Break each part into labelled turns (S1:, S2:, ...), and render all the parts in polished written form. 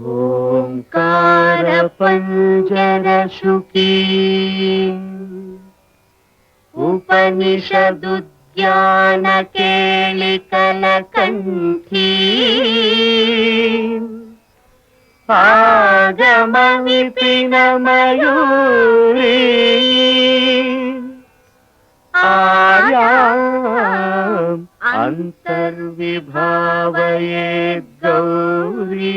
S1: ఓంకార పంజర శుకీ ఉపనిషదుద్యాన కేళికల కంఠీ ఆగమ విపిన మయూరీ ఆయాం అంతర్విభావయేద్ గౌరీ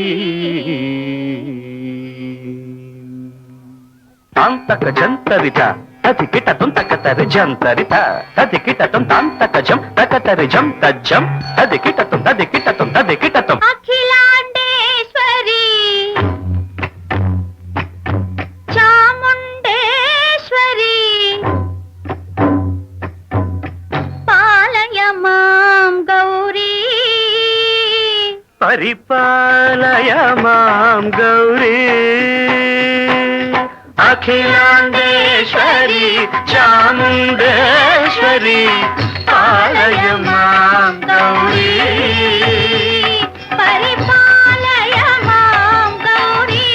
S2: తాంతక జంతరిత తది కిటతం తకతరి జంతరిత తది కిటతం తాంతక జం తకతరి జం తజ్జం తది కిటతం
S1: అఖిలాండేశ్వరి చాముండేశ్వరి పాలయ మాం గౌరీ
S2: పరిపాలయ మాం గౌరీ అఖిలాండేశ్వరి చాముండేశ్వరి పాలయ మాం గౌరీ
S1: పరిపాలయ మాం గౌరీ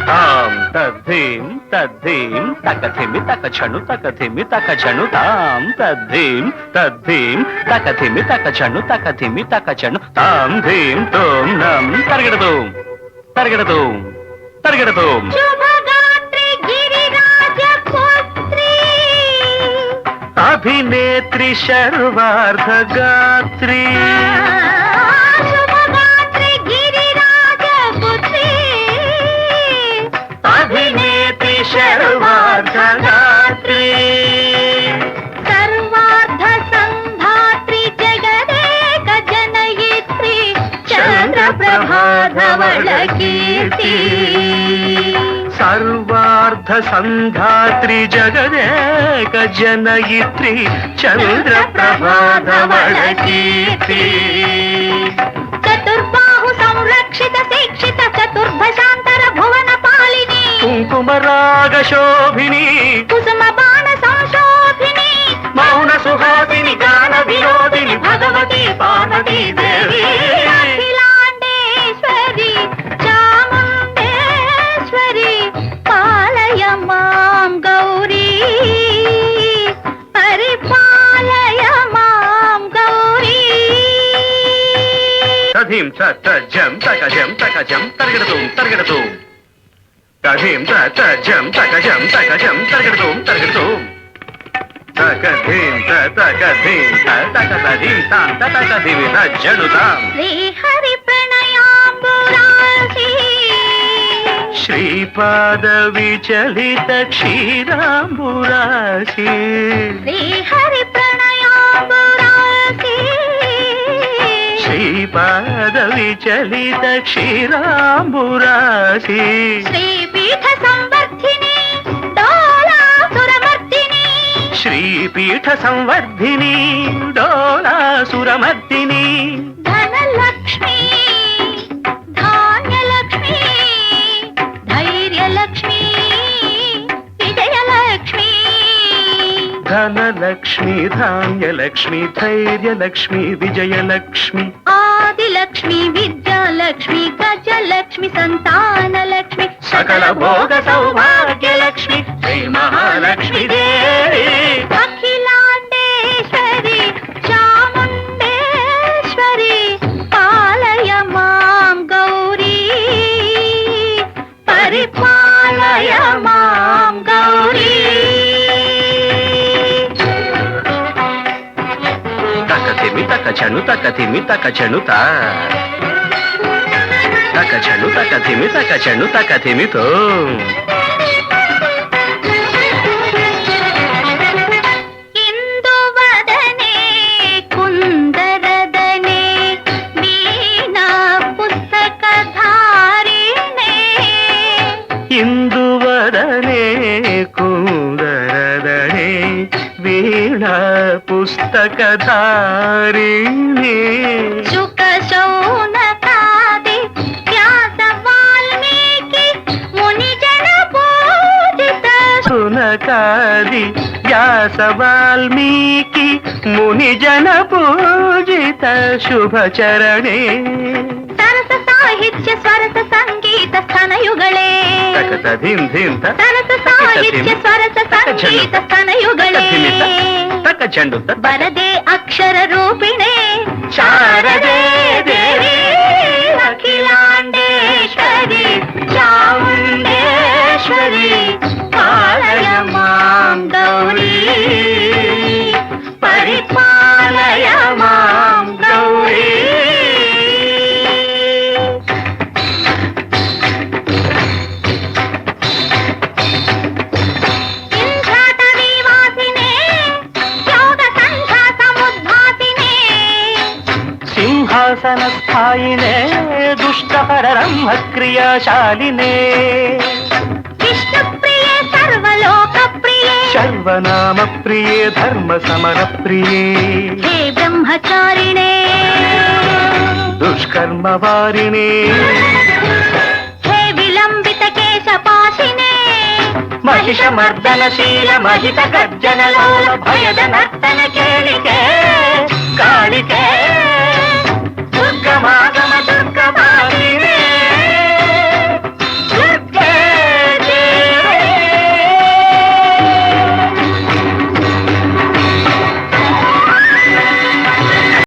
S2: తాం తద్ధీం తద్ధీం తకధిమి తకచను తకధిమి తకచను తాం తద్ధీం తద్ధీం తకధిమి తకచను తకధిమి తకచను తాం ధీం తోం నం తరగడదు తరగడదు తరగడదు
S1: శుభగాత్రి గిరిరాజ పుత్రి
S2: అభినేత్రి శర్వార్ధ గాత్రి
S1: శుభగాత్రి గిరిరాజ పుత్రి
S2: అభినేత్రి శర్వార్ధ గాత్రి
S1: సర్వార్థ సంధాత్రి జగదేక జనయిత్రి చంద్రప్రభాధవళ కీర్తి
S2: సర్వార్ధ సంధాత్రి జగదేక జనయిత్రి చంద్రప్రభాధవళ కీర్తి
S1: చతుర్బాహు సంరక్షిత శిక్షిత చతుర్భశాంతర భువన పాలిని
S2: కుంకుమరాగ శోభిని
S1: కుసుమ బాణ సంశోభిని
S2: మౌన సుహాసిని గాన వినోదిని భగవతి పార్వతీ దేవి
S1: అఖిలాండేశ్వరి చాముండేశ్వరి పాలయ మాం గౌరీ పరిపాలయ మాం గౌరీ
S2: తధీం తజం తకజం తకజం తరగడదు తరగడదు తధీం తజం తకజం తకజం తరగడదు తరగడదు తకధీం తకధీం తకధీం తాం తకధీం తజ్జడుతాం
S1: శ్రీహరి ప్రణయాంబురాసి
S2: శ్రీపాద విచలిత క్షీరాంబురాశి
S1: శ్రీహరి ప్రణయాంబురాసి
S2: శ్రీపాద విచలిత క్షీరాంబురాశి
S1: శ్రీపీఠ సంవర్ధిని డోలాసురమర్దిని
S2: శ్రీపీఠ సంవర్ధిని డోలాసురమర్దిని
S1: ధనలక్ష్మి ధాన్యలక్ష్మి ధైర్యలక్ష్మి విజయలక్ష్మి
S2: ధనలక్ష్మి ధాన్యలక్ష్మి ధైర్యలక్ష్మి విజయలక్ష్మి
S1: ఆదిలక్ష్మి విద్యాలక్ష్మి గజలక్ష్మి సంతానలక్ష్మి
S2: సకల భోగ సౌభాగ్యలక్ష్మి శ్రీ మహాలక్ష్మి దేవి
S1: అఖిలాండేశ్వరి చాముండేశ్వరి పాలయ మాం గౌరీ పరిపాలయ మాం గౌరీ
S2: తకతిమి తకచను తకతిమి తకచను తకచను తకతిమి తకచను తకతిమితో
S1: ఇందువదనే కుందరదనే వీణా పుస్తకధారిణే
S2: ఇందువదనే కుందరదనే వీణా పుస్తకధారిణి
S1: శుక శౌనకాది వ్యాస వాల్మీకి మునిజన పూజిత
S2: సునకాది వ్యాస వాల్మీకి మునిజన పూజిత శుభచరణే
S1: సరస సాయి
S2: ಧೀಂ ಧೀಂ ತ
S1: ಸರಸ ಸಾಹಿತ್ಯ ಸ್ವರಸ ಸಂಗೀತ ಸ್ತನಯುಗಳೇ
S2: ತಕ ಚೆಂಡು ತ
S1: ಬರದೆ ಅಕ್ಷರ ರೂಪಿಣೆ
S2: ಶಾರದೆ
S1: ದೇವಿ ಅಖಿಲಾಂಡೇಶ್ವರಿ ಚಾಮುಂಡೇಶ್ವರಿ ಪಾಲಯ ಮಾಂ ಗೌರಿ ಪರಿಪಾಲಯ ಮಾಂ ಗೌರಿ
S2: ಸಿಂಹಾಸನ ಸ್ಥಾಯಿನೇ ದುಷ್ಟಪರರಮ್ಮ ಕ್ರಿಯಾಶಾಲಿನೇ
S1: ವಿಷ್ಣುಪ್ರಿಯೆ ಸರ್ವಲೋಕಪ್ರಿಯೆ
S2: ಸರ್ವನಾಮ ಪ್ರಿಯೇ ಧರ್ಮ ಸಮರ ಪ್ರಿಯೇ
S1: ಹೇ ಬ್ರಹ್ಮಚಾರಿಣೇ
S2: ದುಷ್ಕರ್ಮ ವಾರಿಣೇ
S1: ಹೇ ವಿಲಂಬಿತ ಕೇಶಪಾಶಿನೇ
S2: ಮಹಿಷ ಮರ್ದನಶೀಲ ಮಹಿತ ಗರ್ಜನ ಲೋಲ ಭಯದ ನರ್ತನ ಕೇಳಿಕೆ ಕಾಳಿಕೆ